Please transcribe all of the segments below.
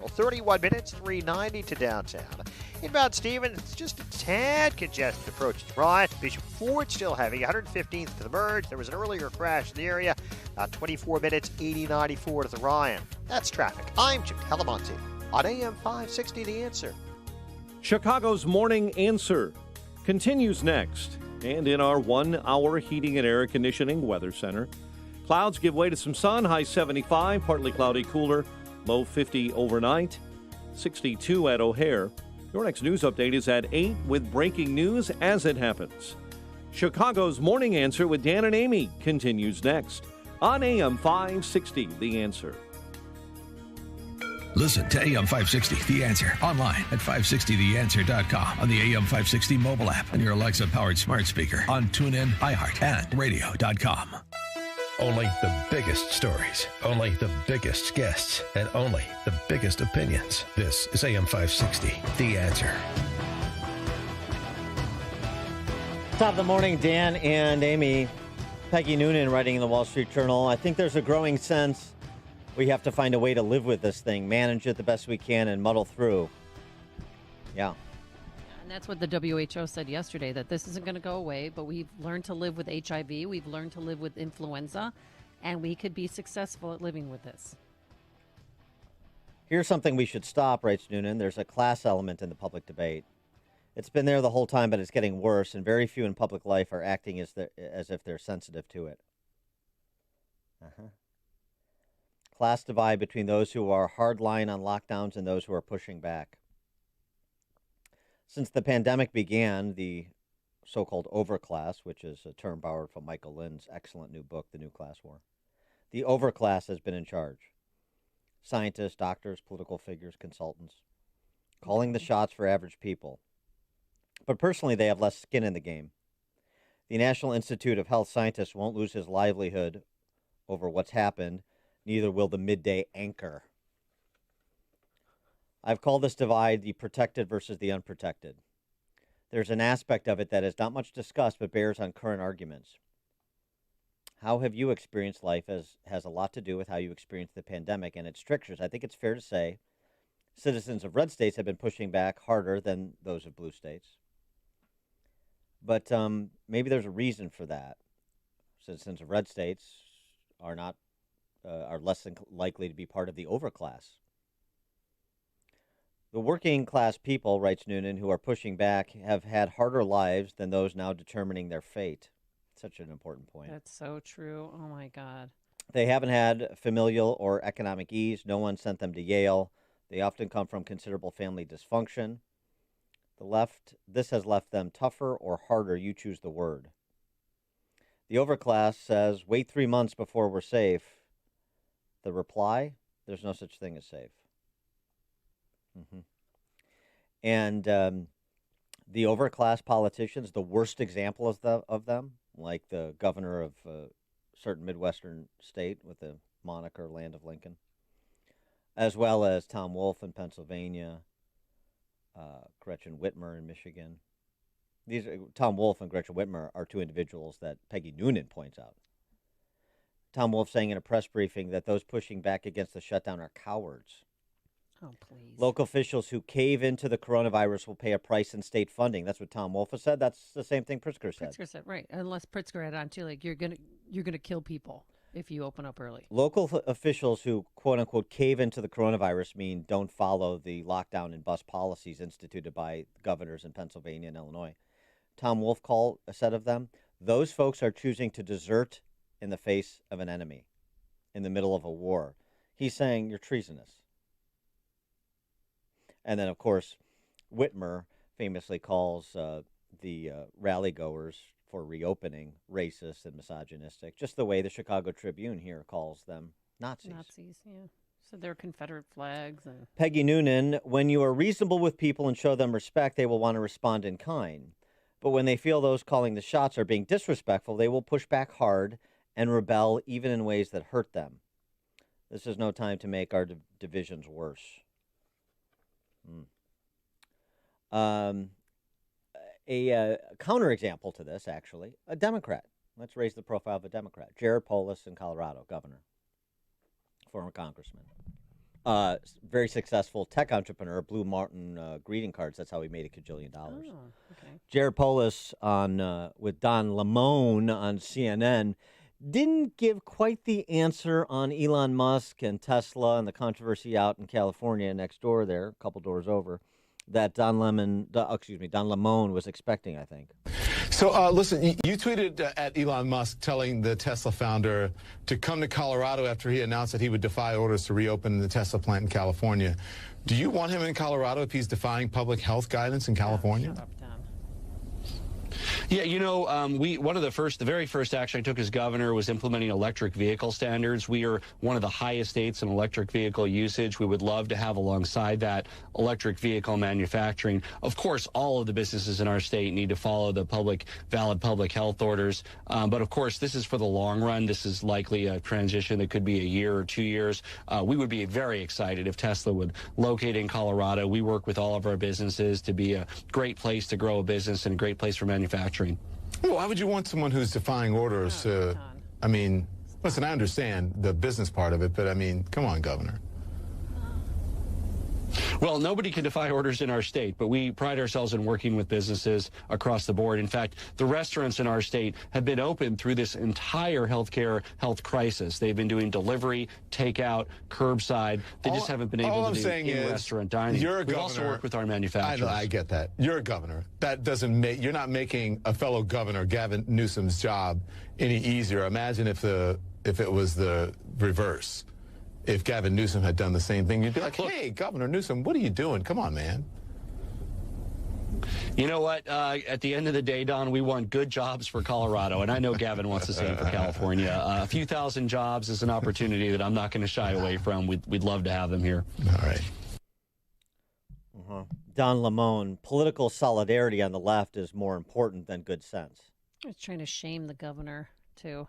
Well, 31 minutes, 390 to downtown. Inbound Stevens, it's just a tad congested approach to Bryant. Bishop Ford still heavy, 115th to the merge. There was an earlier crash in the area. 24 minutes, 8094 to the Ryan. That's traffic. I'm Jim Calamonte on AM 560 The Answer. Chicago's Morning Answer continues next. And in our 1 hour heating and air conditioning weather center, clouds give way to some sun, high 75, partly cloudy, cooler, low 50 overnight, 62 at O'Hare. Your next news update is at 8 with breaking news as it happens. Chicago's Morning Answer with Dan and Amy continues next on AM 560, The Answer. Listen to AM 560, The Answer, online at 560theanswer.com, on the AM 560 mobile app, and your Alexa-powered smart speaker, on TuneIn, iHeart, and radio.com. Only the biggest stories, only the biggest guests, and only the biggest opinions. This is AM 560, The Answer. Top of the morning, Dan and Amy. Peggy Noonan writing in the Wall Street Journal. I think there's a growing sense we have to find a way to live with this thing, manage it the best we can, and muddle through. Yeah. And that's what the WHO said yesterday, that this isn't going to go away, but we've learned to live with HIV, we've learned to live with influenza, and we could be successful at living with this. Here's something we should stop, writes Noonan. There's a class element in the public debate. It's been there the whole time, but it's getting worse, and very few in public life are acting as if they're sensitive to it. Class divide between those who are hardline on lockdowns and those who are pushing back. Since the pandemic began, the so-called overclass, which is a term borrowed from Michael Lynn's excellent new book, The New Class War, the overclass has been in charge. Scientists, doctors, political figures, consultants, calling the shots for average people. But personally, they have less skin in the game. The National Institute of Health scientist won't lose his livelihood over what's happened. Neither will the midday anchor. I've called this divide the protected versus the unprotected. There's an aspect of it that is not much discussed but bears on current arguments. How have you experienced life has a lot to do with how you experienced the pandemic and its strictures. I think it's fair to say citizens of red states have been pushing back harder than those of blue states. But maybe there's a reason for that. Citizens of red states are less likely to be part of the overclass. The working class people, writes Noonan, who are pushing back have had harder lives than those now determining their fate. Such an important point. That's so true. Oh, my God. They haven't had familial or economic ease. No one sent them to Yale. They often come from considerable family dysfunction. This has left them tougher or harder. You choose the word. The overclass says, wait 3 months before we're safe. The reply, there's no such thing as safe. And the overclass politicians, the worst example of them, like the governor of a certain Midwestern state with the moniker Land of Lincoln, as well as Tom Wolfe in Pennsylvania, Gretchen Whitmer in Michigan. Tom Wolfe and Gretchen Whitmer are two individuals that Peggy Noonan points out. Tom Wolfe saying in a press briefing that those pushing back against the shutdown are cowards. Oh, please. Local officials who cave into the coronavirus will pay a price in state funding. That's what Tom Wolfe has said. That's the same thing Pritzker said. Pritzker said, right. Unless Pritzker had on, too, like, you're gonna kill people if you open up early. Local officials who, quote-unquote, cave into the coronavirus mean don't follow the lockdown and bus policies instituted by governors in Pennsylvania and Illinois. Tom Wolfe said of them, those folks are choosing to desert in the face of an enemy in the middle of a war. He's saying you're treasonous. And then, of course, Whitmer famously calls the rally-goers for reopening racist and misogynistic, just the way the Chicago Tribune here calls them Nazis. Nazis, yeah. So they're Confederate flags. And Peggy Noonan, when you are reasonable with people and show them respect, they will want to respond in kind. But when they feel those calling the shots are being disrespectful, they will push back hard and rebel even in ways that hurt them. This is no time to make our divisions worse. A counterexample to this, actually, a Democrat. Let's raise the profile of a Democrat. Jared Polis in Colorado, governor, former congressman. very successful tech entrepreneur, Blue Martin greeting cards. That's how he made $1 kajillion. Oh, okay. Jared Polis with Don Lemon on CNN didn't give quite the answer on Elon Musk and Tesla and the controversy out in California next door there, a couple doors over, that Don Lemon was expecting, I think. So, listen, you tweeted at Elon Musk telling the Tesla founder to come to Colorado after he announced that he would defy orders to reopen the Tesla plant in California. Do you want him in Colorado if he's defying public health guidance in California? Shut up, Don. Yeah, one of the very first action I took as governor was implementing electric vehicle standards. We are one of the highest states in electric vehicle usage. We would love to have alongside that electric vehicle manufacturing. Of course, all of the businesses in our state need to follow the valid public health orders. But of course, this is for the long run. This is likely a transition that could be a year or 2 years. We would be very excited if Tesla would locate in Colorado. We work with all of our businesses to be a great place to grow a business and a great place for manufacturing. Well, why would you want someone who's defying orders to, I mean, listen, I understand the business part of it, but I mean, come on, Governor. Well, nobody can defy orders in our state, but we pride ourselves in working with businesses across the board. In fact, the restaurants in our state have been open through this entire health crisis. They've been doing delivery, takeout, curbside. They just haven't been able to do in-restaurant dining. You're a We've governor. also worked with our manufacturers. I get that. You're a governor. That doesn't make, you're not making a fellow governor, Gavin Newsom's job any easier. Imagine if it was the reverse. If Gavin Newsom had done the same thing, you'd be like, hey, Governor Newsom, what are you doing? Come on, man. You know what? At the end of the day, Don, we want good jobs for Colorado, and I know Gavin wants the same for California. A few thousand jobs is an opportunity that I'm not going to shy away from. We'd love to have them here. All right. Don Lemon, political solidarity on the left is more important than good sense. I was trying to shame the governor, too.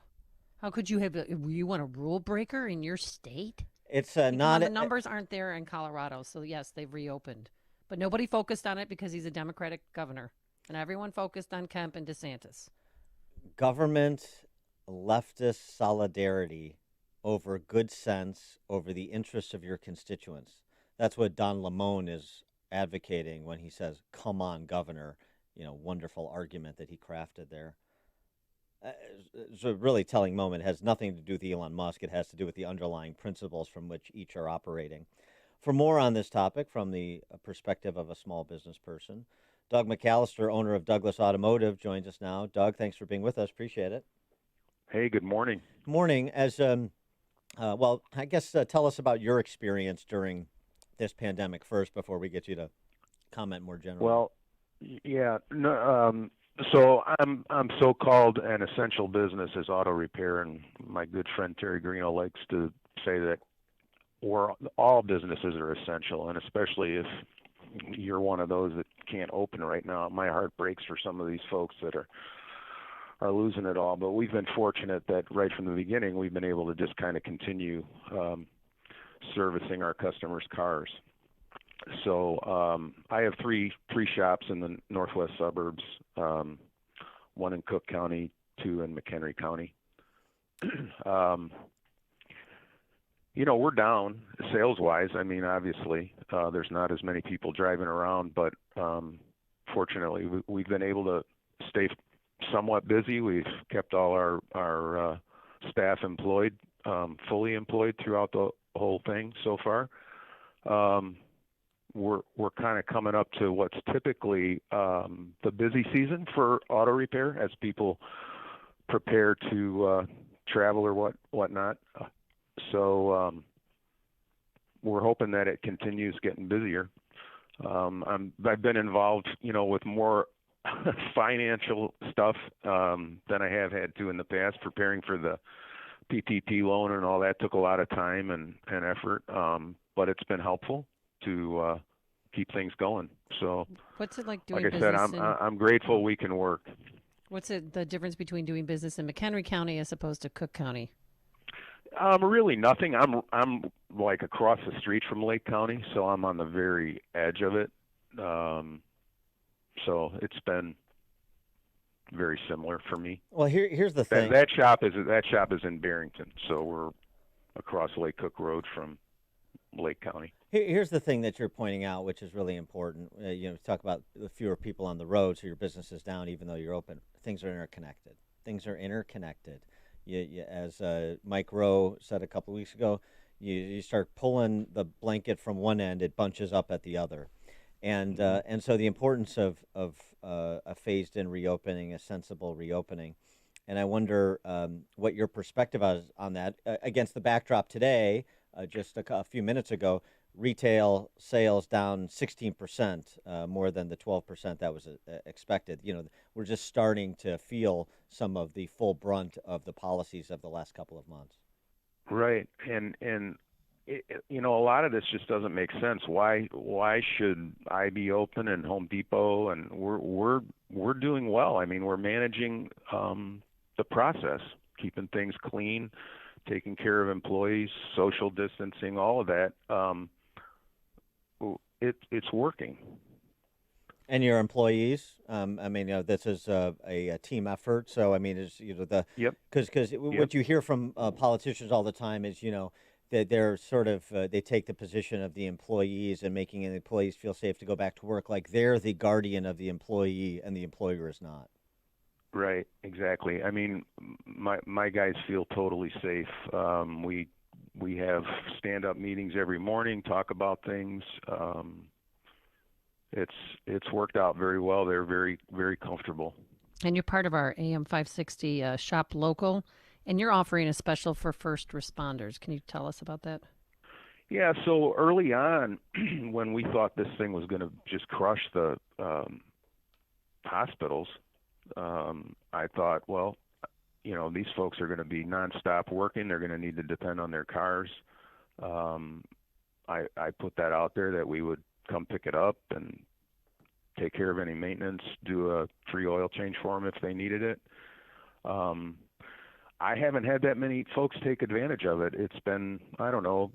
How could you you want a rule breaker in your state? It's Come not. on, the numbers aren't there in Colorado, so yes, they've reopened. But nobody focused on it because he's a Democratic governor. And everyone focused on Kemp and DeSantis. Government leftist solidarity over good sense, over the interests of your constituents. That's what Don Lemon is advocating when he says, come on, governor. Wonderful argument that he crafted there. It's a really telling moment. It has nothing to do with Elon Musk. It has to do with the underlying principles from which each are operating. For more on this topic from the perspective of a small business person, Doug McCallister, owner of Douglas Automotive, joins us now. Doug, thanks for being with us. Appreciate it. Hey, good morning. Good morning. I guess tell us about your experience during this pandemic first before we get you to comment more generally. Well, yeah, no, so I'm so-called an essential business as auto repair, and my good friend Terry Greeno likes to say that all businesses are essential, and especially if you're one of those that can't open right now. My heart breaks for some of these folks that are losing it all. But we've been fortunate that right from the beginning we've been able to just kind of continue servicing our customers' cars. So I have three shops in the northwest suburbs, one in Cook County, two in McHenry County. We're down sales-wise. I mean, obviously, there's not as many people driving around, but fortunately, we've been able to stay somewhat busy. We've kept all our staff employed, fully employed throughout the whole thing so far. We're kind of coming up to what's typically the busy season for auto repair as people prepare to travel or whatnot. So we're hoping that it continues getting busier. I've been involved, with more financial stuff than I have had to in the past. Preparing for the PPP loan and all that took a lot of time and effort, but it's been helpful to keep things going. So, what's it like doing like I business? said, I'm grateful we can work. What's the difference between doing business in McHenry County as opposed to Cook County? Really nothing. I'm like across the street from Lake County, so I'm on the very edge of it. So it's been very similar for me. Well, here's the thing. That shop is in Barrington, so we're across Lake Cook Road from Lake County. Here's the thing that you're pointing out, which is really important. Talk about the fewer people on the road, so your business is down even though you're open. Things are interconnected. As Mike Rowe said a couple of weeks ago, you start pulling the blanket from one end, it bunches up at the other. And so the importance of a phased-in reopening, a sensible reopening. And I wonder what your perspective is on that against the backdrop today, just a few minutes ago, retail sales down 16%, more than the 12% that was expected. We're just starting to feel some of the full brunt of the policies of the last couple of months. Right, and a lot of this just doesn't make sense. Why should I be open and Home Depot, and we're doing well. I mean, we're managing the process, keeping things clean, taking care of employees, social distancing, all of that. It's working. And your employees, this is a team effort. So, Yep. Because what you hear from politicians all the time is, that they're sort of, they take the position of the employees and making the employees feel safe to go back to work, like they're the guardian of the employee and the employer is not. Right, exactly. I mean, my guys feel totally safe. We have stand-up meetings every morning, talk about things. It's worked out very well. They're very, very comfortable. And you're part of our AM 560 Shop Local, and you're offering a special for first responders. Can you tell us about that? Yeah, so early on, when we thought this thing was going to just crush the hospitals, I thought, well, these folks are going to be nonstop working. They're going to need to depend on their cars. I put that out there that we would come pick it up and take care of any maintenance, do a free oil change for them if they needed it. I haven't had that many folks take advantage of it. It's been, I don't know,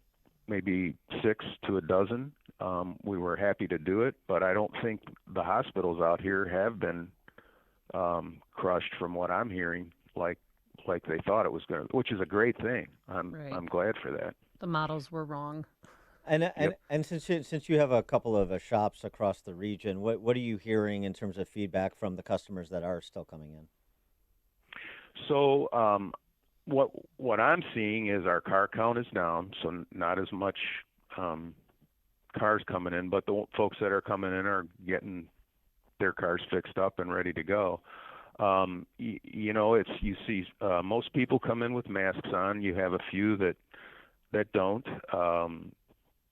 maybe 6 to a dozen. We were happy to do it, but I don't think the hospitals out here have been crushed from what I'm hearing, like they thought it was going to, which is a great thing. I'm glad for that. The models were wrong. And since you have a couple of shops across the region, what are you hearing in terms of feedback from the customers that are still coming in? So what I'm seeing is our car count is down, so not as much cars coming in, but the folks that are coming in are getting their cars fixed up and ready to go. You see most people come in with masks on. You have a few that don't.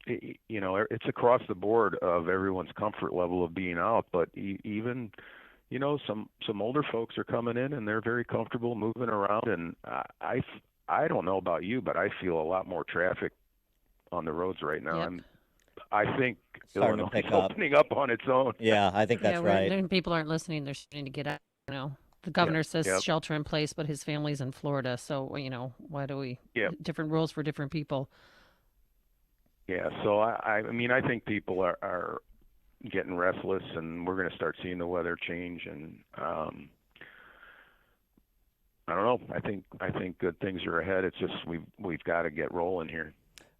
It's across the board of everyone's comfort level of being out, but even some older folks are coming in and they're very comfortable moving around, and I don't know about you, but I feel a lot more traffic on the roads right now. Yep. I think Starting Illinois to is pick up. opening up on its own. Yeah, I think that's right. When people aren't listening, they're starting to get out. The governor says shelter in place, but his family's in Florida. So, why do we different rules for different people? Yeah, so I think people are getting restless, and we're going to start seeing the weather change, and I don't know. I think good things are ahead. It's just we've got to get rolling here.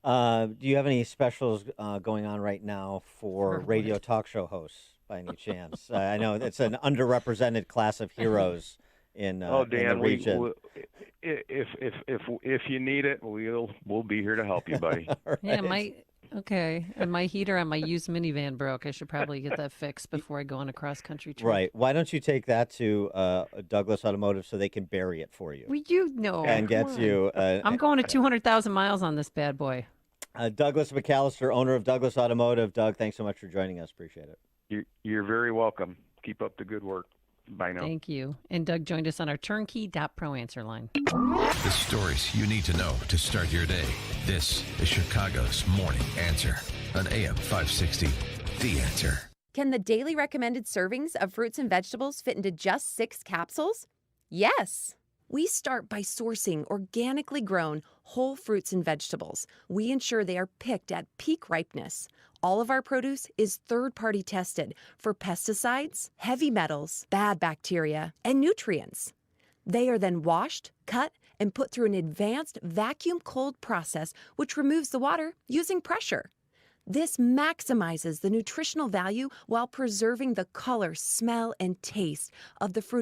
Do you have any specials going on right now for radio talk show hosts by any chance? I know it's an underrepresented class of heroes in Dan, in the region. If you need it, we'll be here to help you, buddy. Right. Yeah, and my heater on my used minivan broke. I should probably get that fixed before I go on a cross-country trip. Right. Why don't you take that to Douglas Automotive so they can bury it for you? And get you. I'm going to 200,000 miles on this bad boy. Douglas McCallister, owner of Douglas Automotive. Doug, thanks so much for joining us. Appreciate it. You're very welcome. Keep up the good work. Bye now. Thank you. And Doug joined us on our turnkey.pro answer line. The stories you need to know to start your day. This is Chicago's Morning Answer on AM 560. The Answer. Can the daily recommended servings of fruits and vegetables fit into just 6 capsules? Yes. We start by sourcing organically grown whole fruits and vegetables. We ensure they are picked at peak ripeness. All of our produce is third-party tested for pesticides, heavy metals, bad bacteria, and nutrients. They are then washed, cut, and put through an advanced vacuum cold process which removes the water using pressure. This maximizes the nutritional value while preserving the color, smell, and taste of the fruit